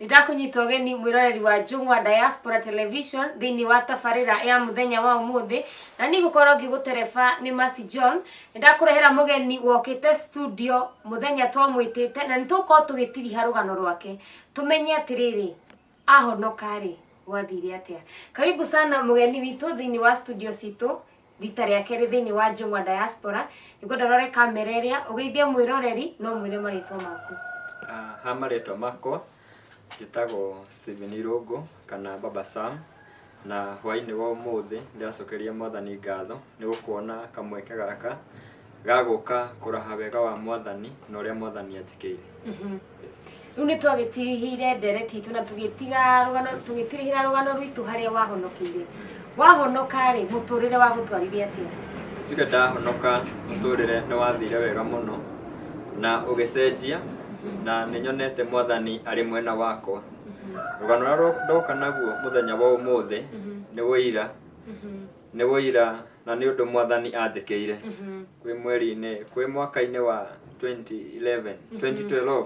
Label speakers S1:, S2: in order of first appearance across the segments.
S1: Ndakunyita ugeni mwiroreri wa Njung'wa Diaspora Television thini wa tabarira ya muthenya wa umuthi na ni gukorwo ngigutereba ni Mercy John. Ndakurehera mugeni wokite studio muthenya twamwitite na nituko tugitiriha rugano rwake tumenye atiriri ahonoka ri gwathire atia. Karibu sana mugeni witu thini wa studio situ rita rya keri thini wa Njung'wa Diaspora. Nigwenda rore kamera iria ugeithie mwiroreri no mwire maritwa maku.
S2: Ha maritwa makwa Gitago Stephen Irungu kana Baba Sam na hwaini wa umuthi ndacokeria mwathani ngatho ni gukuona kamweke gaka gaguka kuraha wega wa mwathani na uria mwathani anjikire.
S1: Riu ni twagitirihire ndereti tu na tugitirihira rugano rwitu haria wahonokire. Wahonoka ri muturire wa gutwarithia atia?
S2: Tuge ndahonoka muturire ni wathire wega muno na ugicenjia na ninyonete mwathani ari mwena wakwa. Rugano rwa ndoka naguo muthenya wa umuthi ni wira na ni undu mwathani anjikire kwi mweri-ini kwi mwaka-ini wa 2012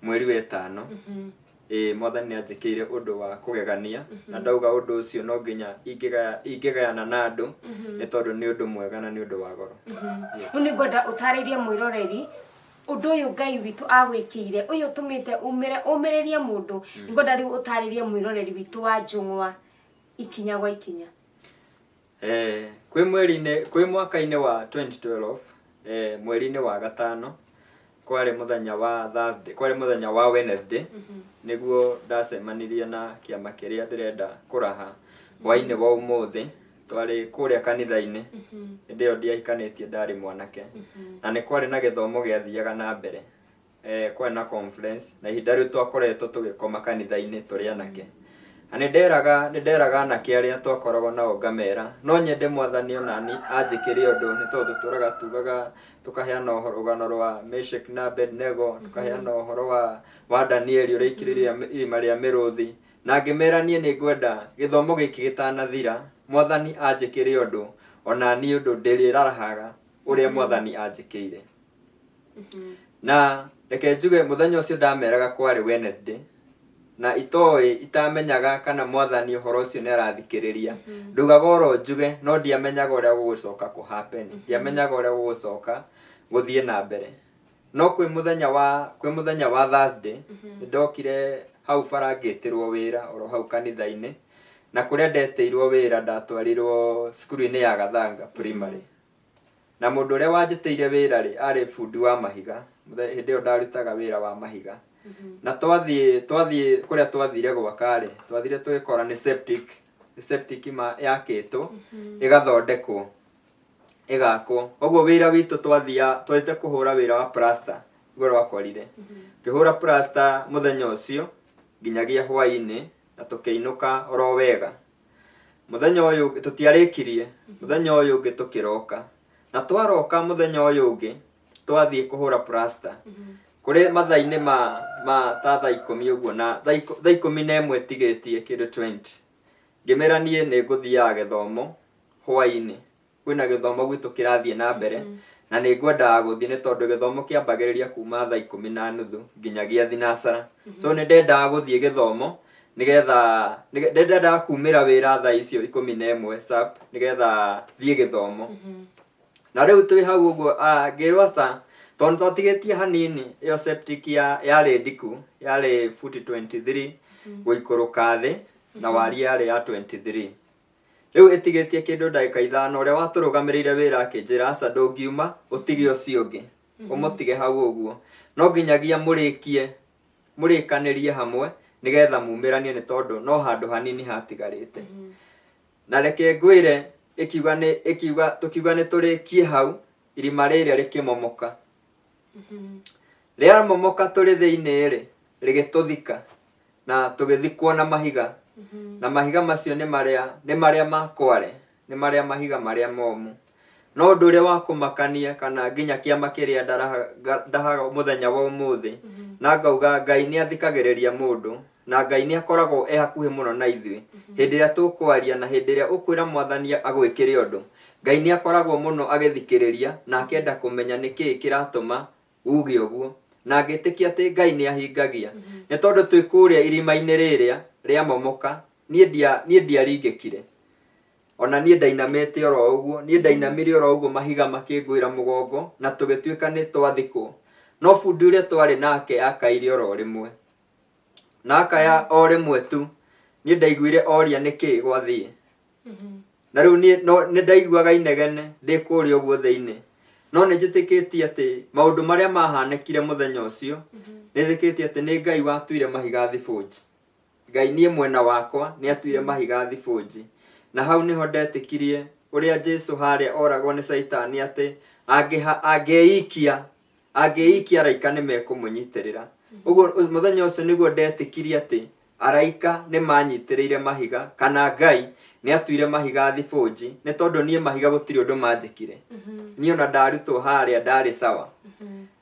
S2: mweri wa 5 mwathani anjikire undu wa kugegania na ndauga undu ucio no nginya ingigayana na andu ni tondu ni undu mwega na ni undu wa goro.
S1: Ni ngoda utaririe mwiroreri undu uyu Ngai witu agwikire uyu tumite umirerie mundu ngoda riu utaririe mwiroreri witu wa Njung'wa ikinya gwa ikinya.
S2: Kwi mwaka-ini wa 2012 mweri-ini wa gatano kwari muthenya wa Thursday kwari muthenya wa Wednesday niguo ndacemanirie na kiama kiria ndirenda kuraha hwaini wa umuthi twari kuria kanitha-ini ndio ndiahikanitie ndari mwanake na ni kwari na githomo giathiaga na mbere kwari na conference na ihinda riu twakoretwo tugikoma kanitha-ini turi anake na ni nderaga anake aria twakoragwo nao ngamera no nyende mwathani onani anjikire undu ni tondu turaga tugaga tukaheana rugano rwa Meshach na Abednego tukaheana uhoro wa Danieli uria ikiriria irima ria miruthi na ngimera nie ni ngwenda githomo giki gitanathira mwathani anjikire undu ona ni undu ndirirahaga uria mwathani anjikire. Na reke njuge muthenya ucio ndameraga kwari Wednesday na itamenyaga kana mwathani uhoro ucio ni arathikiriria ndugaga oro njuge no ndiamenyaga uria gugucoka ku happen ndiamenyaga uria gugucoka guthie na mbere no kwi muthenya wa Thursday ndokire hau barangitirwo wira oro hau kanitha-ini na kuria ndeteirwo wira ndatwarirwo cukuru-ini ya Gathanga primary na mundu uria wanjiteire wira ri ari fundi wa mahiga hindi iyo ndarutaga wira wa mahiga na twathie kuria twathire gwaka ri twathire twikora ni septic yakitwo igathondekwo igakwo oguo wira witu twite kuhura wira wa plaster igwe rwakorire kihura plaster muthenya ucio nginyagia hwaini na tukiinuka oro wega muthenya uyu tutiarikirie muthenya uyu ungi tukiroka na twaroka muthenya uyu ungi twathie kuhura plaster kuri mathaini ma tha 10 uguo na tha 11 tigetie kindu 20 ngimera nie ni nguthiaga githomo hwaini kwina githomo gwitu kirathie na mbere na ni ngwenda guthie ni tondu githomo kiambagiriria kuma tha 10:30 nginyagia thinacara so ni ndenda guthie githomo nigetha kumira wira tha icio 11 sap nigetha thie githomo na riu twi hau uguo ngirwa sa tondu twatigetie hanini iyo septic yari ndiku yari futi 23 guikuruka thi na wari yari ya 23 riu itigetie kindu ndagika 5 uria waturugamirire wira akinjira aca ndungiuma utige ucio ungi umutige hau uguo no nginyagia murikanirie hamwe nigetha mumiranie ni tondu no handu hanini hatigarite na reke ngwire tukiuga ni turikie hau irima riria rikimomoka ria momoka turi thiini ri rigituthika na tugithikwo na mahiga na mahiga macio ni maria makware ni maria mahiga maria momu no undu uria wa kumakania kana nginya kiama kiria ndahaga muthenya wa umuthi na ngauga Ngai ni athikagiriria mundu na Ngai ni akoragwo hakuhi muno na ithui hindi ria tukwaria na hindi ria ukwira mwathani agwikire undu Ngai ni akoragwo muno agithikiriria na akenda kumenya niki kiratuma uge uguo na ngĩtĩkia atĩ Ngai nĩ ahingagia. Nĩ tondũ twĩ kũrĩa irima-inĩ rĩrĩa rĩa momoka, niĩ ndiaringĩkire. Ona niĩ ndainamĩte oro ũguo, niĩ ndainamire oro ũguo mahiga makĩngũĩra mũgongo na tũgĩtuĩka nĩ twathikwo. No bundi ũrĩa twarĩ nake akaire oro rĩmwe. Na akaya o rĩmwe tu, niĩ ndaiguire oria nĩkĩ gwathiĩ. Na rĩu nĩ ndaiguaga inegene ndĩ kũrĩa ũguo thĩinĩ. No nĩ njĩtĩkĩtie atĩ maũndũ marĩa mahanĩkire mũthenya ũcio, nĩ njĩtĩkĩtie atĩ nĩ Ngai watuire mahiga thibũnji. Ngai niĩ mwena wakwa nĩ atuire mahiga thibũnji. Na hau nĩho ndetĩkirie ũrĩa Jesũ harĩa oragwo nĩ Saitani atĩ angeikia araika nĩ mekũmũnyitĩrĩra. Ũguo mũthenya ũcio nĩguo ndetĩkirie atĩ araika nĩ manyitĩrĩire mahiga, kana Ngai nĩ atuire mahiga thibũnji, nĩ tondũ niĩ mahiga gũtirĩ ũndũ manjĩkire. Niĩ ona ndarutwo harĩa ndarĩ sawa.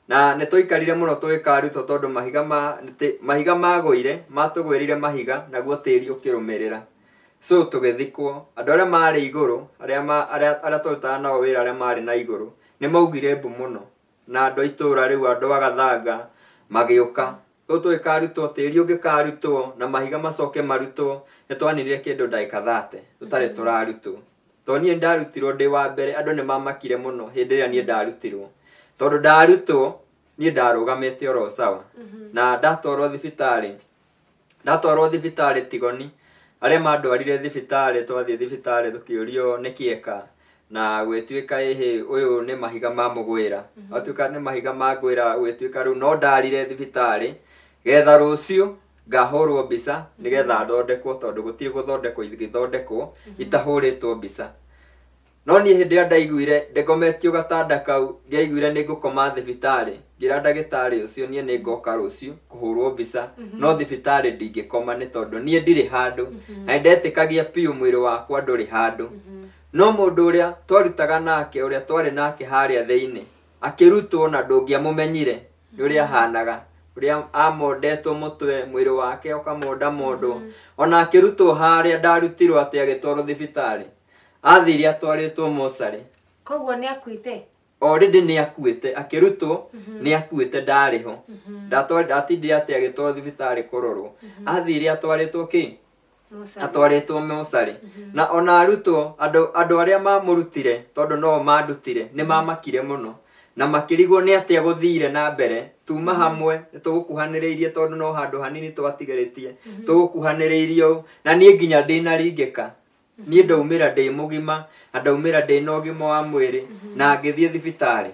S2: Na nĩ tũikarire mũno tũgĩkarutwo tondũ mahiga magũire, matũgwĩrire mahiga, naguo tĩri ũkĩrũmĩrĩra. So tũgĩthikwo, andũ arĩa marĩ igũrũ, arĩa tũrutaga nao wĩra arĩa marĩ na igũrũ, nĩ maugire mbu mũno. Na andũ a itũũra rĩu, andũ a Gathanga magĩũka. Rĩu tũgĩkarutwo, tĩri ũngĩkarutwo na mahiga macoke marutwo, nĩ twaninire kĩndũ ndagĩka 30 tũtarĩ tũrarutwo. Tondũ niĩ ndarutirwo ndĩ wa mbere, andũ nĩ mamakire mũno hĩndĩ ĩrĩa niĩ ndarutirwo. Tondũ ndarutwo, niĩ ndarũgamĩte oro sawa. Na ndatwarwo thibitarĩ Tigoni. Arĩa mandwarire thibitarĩ, twathiĩ thibitarĩ tũkĩũrio nĩ kĩeka, na gwĩtuĩka ũyũ nĩ mahiga ma mũgwĩra. Gwatuĩka nĩ mahiga ma ngwĩra, gwĩtuĩka rĩu no ndarire thibitarĩ, getha rũciũ ngahũrwo mbica nĩgetha thondekwo, tondũ gũtirĩ gũthondekwo igĩthondekwo itahũrĩtwo mbica. No niĩ hĩndĩ ĩrĩa ndaiguire ngometio gatanda kau, ngĩaiguire nĩ ngũkoma thibitarĩ, ngĩra ndagĩtarĩ ũcio niĩ nĩ ngoka rũciũ kũhũrwo mbica, no thibitarĩ ndingĩkoma nĩ tondũ niĩ ndirĩ handũ, na ndetĩkagia piũ mwĩrĩ wakwa ndũrĩ handũ. No mũndũ ũrĩa twarutaga nake, ũrĩa twarĩ nake harĩa thĩinĩ, akĩrutwo na ndũngĩamũmenyire nĩ ũrĩa ahanaga, ũrĩa amondetwo mũtwe, mwĩrĩ wake ũkamonda mondo, ona akĩrutwo harĩa ndarutirwo atĩ agĩtwarwo thibitarĩ, athire atwarĩtwo mocarĩ.
S1: Koguo nĩ akuĩte?
S2: Already nĩ akuĩte, akĩrutwo nĩ akuĩte ndarĩ ho. Ndatindire atĩ agĩtwarwo thibitarĩ kũrorwo. Athire atwarĩtwo kĩ? Atwarĩtwo mocarĩ. Na ona arutwo, andũ arĩa mamũrutire, tondũ no mandutire, nĩ mamakire mũno. Na makĩrigwo nĩ atĩa gũthire na mbere, tuma hamwe, tũgũkuhanĩrĩirie tondũ no handũ hanini twatigarĩtie, tũgũkuhanĩrĩirie ũũ, na niĩ nginya ndĩnaringĩka. Niĩ ndaumĩra ndĩ mũgima, na ndaumĩra ndĩ na ũgima wa mwĩrĩ, na ngĩthiĩ thibitarĩ.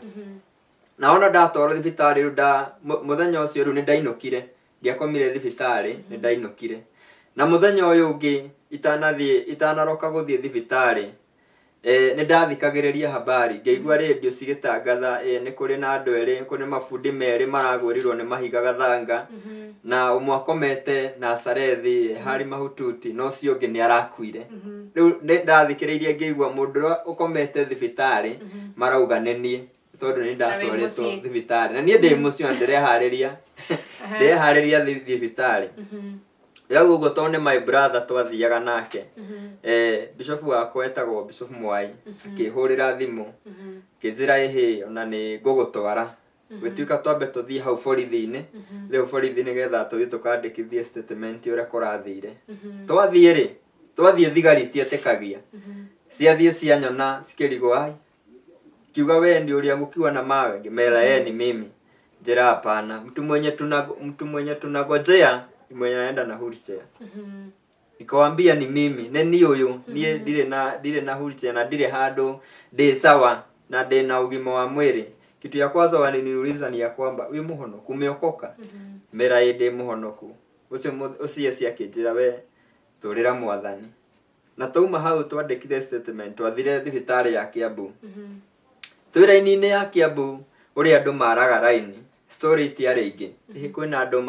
S2: Na ona ndatwarwo thibitarĩ rĩu mũthenya ũcio rĩu nĩ ndainũkire, ndiakomire thibitarĩ, nĩ ndainũkire. Na mũthenya ũyũ ũngĩ itanaroka gũthiĩ thibitarĩ, nĩ ndathikagĩrĩria habari, ngĩigua redio cigĩtangatha nĩ kũrĩ na andũ erĩ, kũrĩ mabundi merĩ maragwĩrirwo nĩ mahiga Gathanga, na ũmwe akomete Nazarethi harĩ mahututi, na ũcio ũngĩ nĩ arakuire. Rĩu nĩ ndathikĩrĩirie ngĩigua mũndũ ũrĩa ũkomete thibitarĩ marauga nĩ niĩ, tondũ nĩ ndatwarĩtwo thibitarĩ. Na niĩ ndĩ mũciĩ ndĩreharĩria thibitarĩ. Yau ũguo tondũ nĩ my brother twathiaga nake, bishop wakwa etagwo Bishop Mwai, akĩhũrĩra thimũ, akĩnjĩra ona nĩ ngũgũtwara. Gwĩtuĩka twambe tũthiĩ hau borithi-inĩ, rĩu borithi nĩgetha tũthiĩ tũkandĩkithie statement ũrĩa kũrathire. Twathiĩ thigari itietĩkagia. Ciathiĩ cianyona cikĩrigwo, kiuga we nĩ ũrĩa gũkiwa na mawe, ngĩmera ni mimi. Njĩra hapana, mtu mwenye tunangojea mwenye anaenda na wheelchair. Nikawambia ni mimi, ni huyu, niye ndire na wheelchair na ndire handũ ndĩ sawa na ndĩ na ũgima wa mwĩrĩ. Kitu ya kwanza waliniuliza ni ya kwamba wĩ mũhonoku, umeokoka? Mera ndĩ mũhonoku. Ũcio akĩnjĩra we tũrĩra Mwathani. Na twauma hau twandĩkire statement, twathire thibitarĩ ya Kiambu. Twĩ raini-inĩ ya Kiambu, ũrĩa andũ maraga raini, story itiarĩ ingĩ. Kwĩna andũ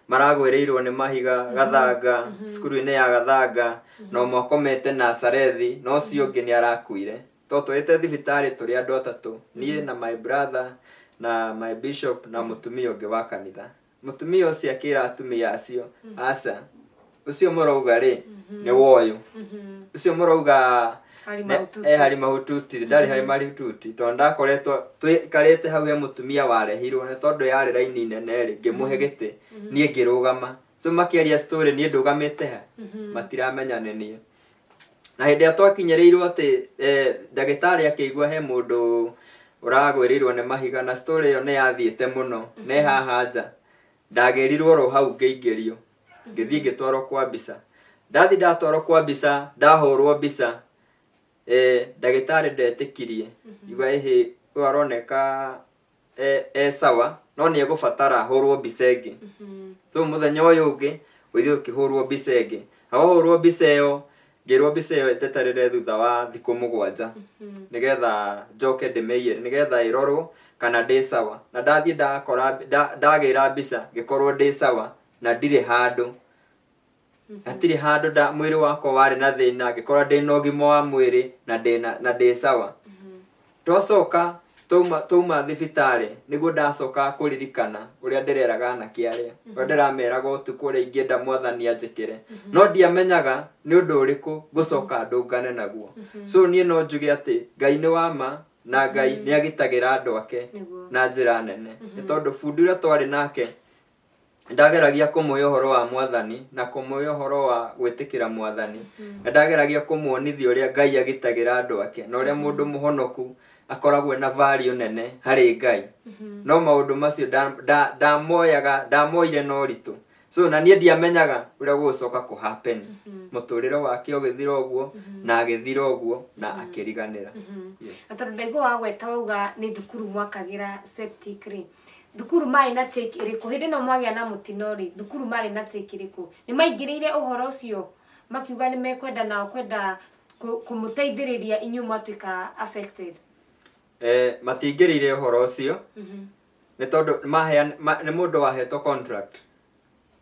S2: maragwĩrĩirwo nĩ mahiga Gathanga, cukuru-inĩ ya Gathanga, na ũmwe akomete Nazarethi, na ũcio ũngĩ nĩ arakuire. Twatwarĩte thibitarĩ tũrĩ andũ atatũ, niĩ na my brother na my bishop na mũtumia ũngĩ wa kanitha. Mũtumia ũcio akĩra atumia acio, aca, ũcio mũrauga rĩ, nĩ woyũ. Ũcio mũrauga hari mahututi ndari hari mahututi to ndakoretwo twikarite hau he mutumia warehirwo ne tondu yari raini nene ri ngimuhe gite nie ngirugama so makiaria story nie ndugamite ha matiramenya nenie na hindi ya twakinyereirwo ati ndagitari akigwa he mundu uragwirirwo ne mahiga na story yo ne yathiete muno ne hahanja ndagerirwo ro hau ngeigerio ngithii ngitwaro kwa mbica ndathi ndatwaro kwa mbica ndahurwo mbica ndagitari ndetikirie igwa ihi aroneka sawa no ni egubatara hurwo mbica ingi so muthenya uyu ungi uthi ukihurwo mbica ingi ahurwo mbica iyo ngirwo mbica iyo etetarire thutha wa thiku 7 nigetha njoke ndimeiyere nigetha irorwo kana ndi sawa na ndathi ndakora ndagira mbica ngikorwo ndi sawa na ndire handu atiri handu mwiri wako wari na thina ngikora ndi na ugima wa mwiri na ndi sawa twacoka tuma thibitari niguo ndacoka kuririkana uria ndireraga na kiaria uria ndirameraga utuku uria ingienda mwathani anjikire no ndiamenyaga ni undu uriku gucoka ndungane naguo so nie no njuge ati Ngai ni wama na Ngai ni agitagira andu ake na njira nene ni tondu fundi uria twari nake ndageragia kumuoya uhoro wa mwathani na kumuoya uhoro wa gwitikira mwathani ndageragia kumuonithia uria Ngai agitagira andu ake na uria mundu muhonoku akoragwo na value nene hari Ngai no maundu macio ndamoire no ritu so na nie ndiamenyaga uria gucoka ku happen muturire wake ugithira uguo na agithira uguo na akiriganira
S1: atondu ndaigo wa gweta uga ni thukuru mwakagira septic ri thukuru mai na take iriku hindi no mwagia na mutino ri thukuru mari na take iriku ni maingirire uhoro ucio makiuga ni mekwenda nao kwenda kumuteithiriria inyu mwatuika affected
S2: matingirire uhoro ucio ni tondu ni mundu wahetwo contract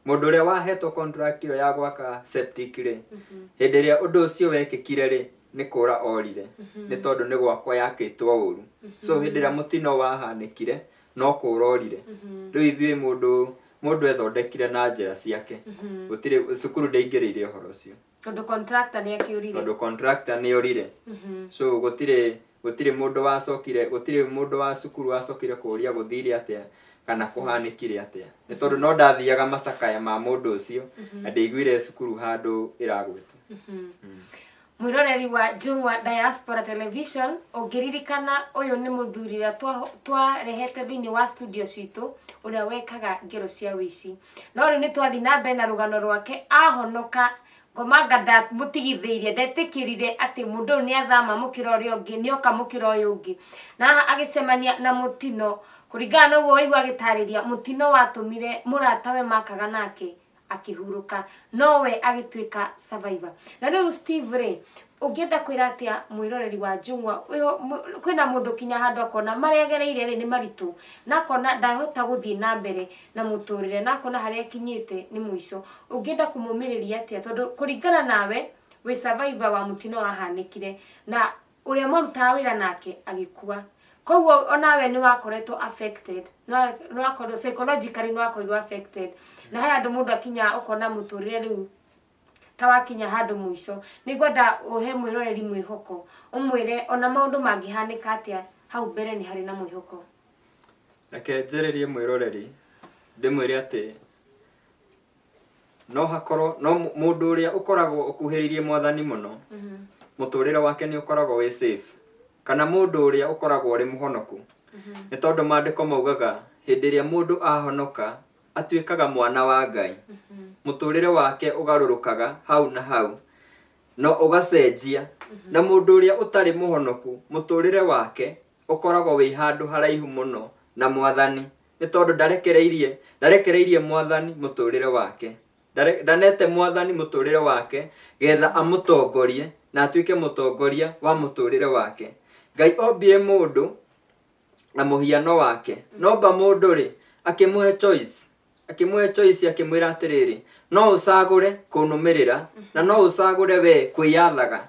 S2: mundu uria wahetwo contract yo ya gwaka septic ri hindi ria undu ucio wekikire ri ni kura orire ni tondu ni gwakwa yakitwo uru so hindi ria mutino wahanikire no kurorire riu ithui mundu ethondekire na njira ciake gutire cukuru ndeingirire uhoro ucio
S1: tondu contractor ni akiurire
S2: tondu contractor ni orire so gutire mundu wacokire gutire mundu wa cukuru wacokire kuria guthire atia kana kuhanikire atia ni tondu no ndathiaga macakaya ma mundu ucio na ndeiguire cukuru handu iragwetwo
S1: mwiroreri wa Jungwa Diaspora Television ungiririkana uyu ni muthurira twarehete thini wa studio citu uria wekaga ngero cia wici no ri ni twathi na mbere na rugano rwake ahonoka ngomanga mutigithirie ndetikirire ati mundu ni athama mukira uria ungi ni oka mukira uyu ungi na agicemania na mutino kuringana na uguo waigua agitariria mutino watumire muratawe makaga nake akihuruka nowe agituika survivor na riu Steve Ray ungienda kwira atia mwiroreri wa Jungwa kwina mundu kinya handu akona maregereire ri ni maritu na akona ndahota guthii na mbere na muturire na akona haria kinyite ni mwisho ungienda kumumiriria atia tondu kuringana nawe we survivor wa mutino wahanikire na uria muruta wira nake agikua koguo onawe ni wakoretwo affected no wakorwo psychologically no wakorwo affected na haya andu mundu akinya ukona muturire riu tawakinya handu mwisho nigwenda uhe mwiroreri mwihoko umwire ona maundu mangihanika atia hau mbere ni hari na mwihoko
S2: reke njererie mwiroreri ndimwire ati no hakorwo no mundu uria ukoragwo ukuhiririe mwathani muno muturire wake ni ukoragwo we safe kana mundu uria ukoragwo uri muhonoku ni tondu maandiko maugaga hindi ria mundu ahonoka atuikaga mwana wa Ngai muturire wake ugarurukaga hau na hau no ugacenjia na mundu uria utari muhonoku muturire wake ukoragwo wi handu haraihu muno na mwathani ni tondu ndarekereirie mwathani muturire wake ndanete mwathani muturire wake getha amutongorie na atuike mutongoria wa muturire wake Ngai ombie mundu na muhiano wake nomba mundu ri akimuhe choice akimwira atiriri no ucagure kunumirira na no ucagure we kwiyathaga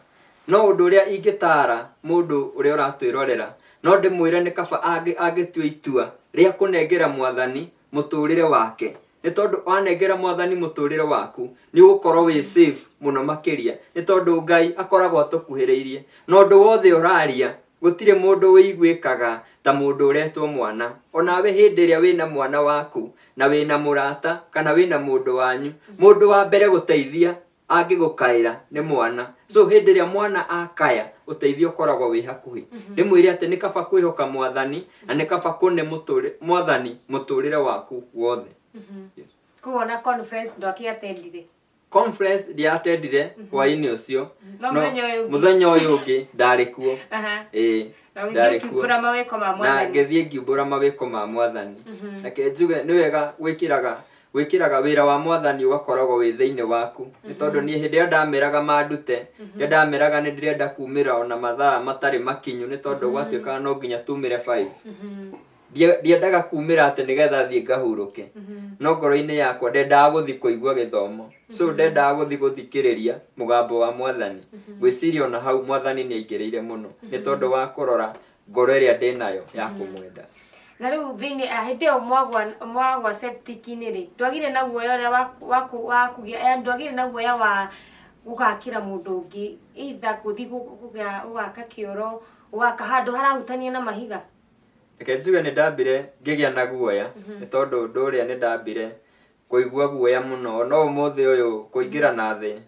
S2: no undu uria ingitara mundu uria uratwirorera no ndimwire ni kaba agitua itua ria kunengera mwathani muturire wake nĩ tondũ wanengera mwathani mũtũrĩre waku nĩ ũgũkorwo wĩ safe mũno makĩria, nĩ tondũ Ngai akoragwo atũkuhĩrĩirie na ũndũ wothe ũraria gũtirĩ mũndũ wĩiguĩkaga ta mũndũ ũretwo mwana. Onawe hĩndĩ ĩrĩa wĩna mwana waku na wĩna mũrata kana wĩna mũndũ wanyu, mũndũ wa mbere gũteithia angĩgũkaĩra nĩ mwana. So hĩndĩ ĩrĩa mwana akaya ũteithio ũkoragwo wĩ hakuhĩ. Ndĩmwĩre atĩ nĩ kaba kwĩhoka mwathani na nĩ kaba kũne mwathani mũtũrĩre waku wothe.
S1: Yes. Kuona conference ndo akiatendire.
S2: Conference ndiatendire hwainĩ ũcio. Mũthenya ũyũ ũngĩ ndarĩ kuo. Ndarĩ kuo. Na ngĩthiĩ ngiumbũra mawĩko ma mwathani. Reke njuge nĩ wega gwĩkĩraga wĩra wa mwathani ũgakoragwo wĩ thĩinĩ waku. Nĩ tondũ niĩ hĩndĩ ĩrĩa ndameraga mandute, rĩrĩa ndameraga nĩ ndĩrenda kumĩra ona mathaa matarĩ makinyu, nĩ tondũ gwatuĩkaga no nginya tumĩre 5. Ndiendaga kumĩra atĩ nĩgetha thiĩ ngahurũke. No ngoro-inĩ yakwa ndendaga gũthiĩ kũigua gĩthomo. So ndendaga gũthiĩ gũthikĩrĩria mũgambo wa mwathani. Gwĩciria ona hau mwathani nĩ aingĩrĩire mũno nĩ tondũ wa kũrora ngoro ĩrĩa ndĩnayo ya kũmwenda.
S1: Na rĩu thĩinĩ hĩndĩ ĩyo mwagwa septic-inĩ rĩ, ndwagire na guoya ũrĩa wa kũgĩa, ndwagire na guoya wa gũgakĩra mũndũ ũngĩ, either gũthiĩ ũgaka kĩoro, ũgaka handũ harahutania na mahiga?
S2: Reke njuge nĩ ndambire ngĩgĩa na guoya nĩ tondũ ũndũ ũrĩa nĩ ndambire kũigua guoya mũno. No ũmũthĩ ũyũ kũingĩra na thĩ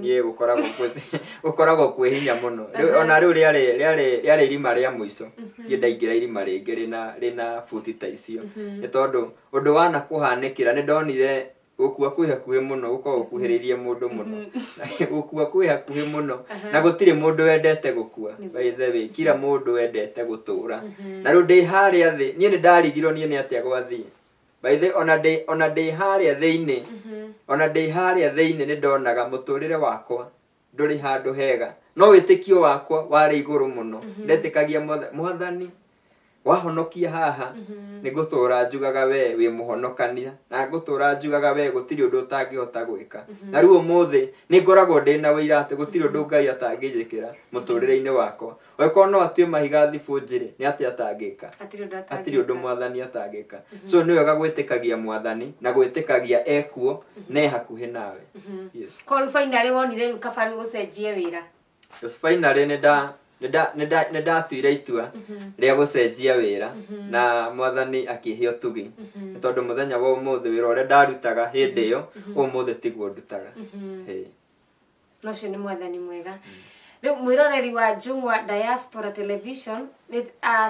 S2: niĩ gũkoragwo kwĩ hinya mũno. Ona rĩu rĩarĩ irima rĩa mũico niĩ ndaingĩra irima rĩngĩ rĩna buti ta icio, nĩ tondũ ũndũ wanakũhanĩkĩra nĩ ndonire gũkua kwĩ hakuhĩ mũno, gũkorwo gũkuhĩrĩirie mũndũ mũno. Gũkua kwĩ hakuhĩ mũno na gũtirĩ mũndũ wendete gũkua. By the way, kila mũndũ wendete gũtũra. Na rĩu ndĩ harĩa thĩ niĩ nĩ ndarigirwo niĩ nĩ atĩa gwathiĩ. By the way, ona ndĩ harĩa thĩinĩ, nĩ ndonaga mũtũrĩre wakwa ndũrĩ handũ hega, no wĩtĩkio wakwa warĩ igũrũ mũno. Ndetĩkagia mwathani wahonokia haha nĩ ngũtũra njugaga we wĩ mũhonokania, na ngũtũra njugaga we gũtirĩ ũndũ ũtangĩhota gwĩka. Na rĩu ũmũthĩ nĩ ngoragwo ndĩna ũira atĩ gũtirĩ ũndũ Ngai atangĩnjĩkĩra mũtũrĩre-inĩ wakwa. Okorwo no atue mahiga thibũ njĩrĩ nĩ atĩ atangĩka, hatirĩ ũndũ mwathani atangĩka. So nĩ wega gwĩtĩkagia mwathani na gwĩtĩkagia ekuo ne hakuhĩ nawe. Yes.
S1: Korũ finally wonire rĩu kaba gũcenjie wĩra?
S2: Yes, finally nĩ ndatuire itua rĩa gũcenjia wĩra na mwathani akĩhe ũtugi, nĩ tondũ mũthenya wa ũmũthĩ wĩra ũrĩa ndarutaga hĩndĩ ĩyo ũmũthĩ tiguo ndutaga.
S1: Na ũcio nĩ mwathani mwega. Rĩu mwĩroreri wa Njũng'wa Diaspora Television,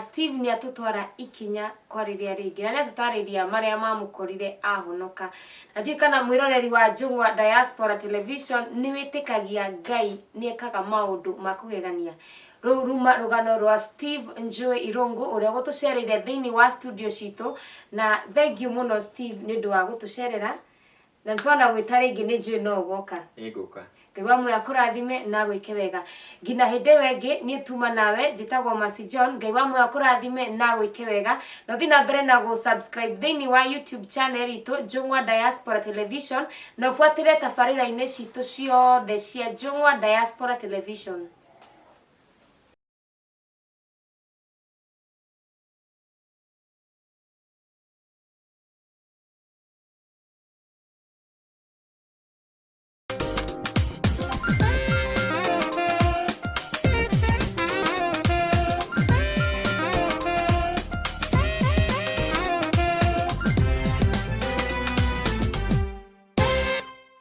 S1: Steve nĩ atũtwara ikinya kwarĩria rĩngĩ na nĩ atũtarĩria marĩa mamũkorire ahonoka. Na ndiũĩ kana mwĩroreri wa Njũng'wa Diaspora Television nĩ wĩtĩkagia Ngai nĩ ekaga maũndũ ma kũgegania. Rĩu ruma rũgano rwa Steve Njũĩ Irũngũ ũrĩa gũtũcereire thĩinĩ wa studio citũ, na thengiũ mũno Steve nĩ ũndũ wa gũtũcerera, na twana gwĩta rĩngĩ nĩ njũĩ no ũgoka.
S2: Nĩngũka.
S1: Ngai wa mũya kũrathime na gwĩke wega. Nginya hĩndĩ ĩyo ĩngĩ niĩ tuma nawe njĩtagwo Mercy John. Ngai wa mũya kũrathime na gwĩke wega. Na ũthiĩ na mbere na subscribe thĩinĩ wa YouTube channel itũ Njũng'wa Diaspora Television, na ũbuatĩre tabarĩra-inĩ citũ ciothe cia Njũng'wa Diaspora Television.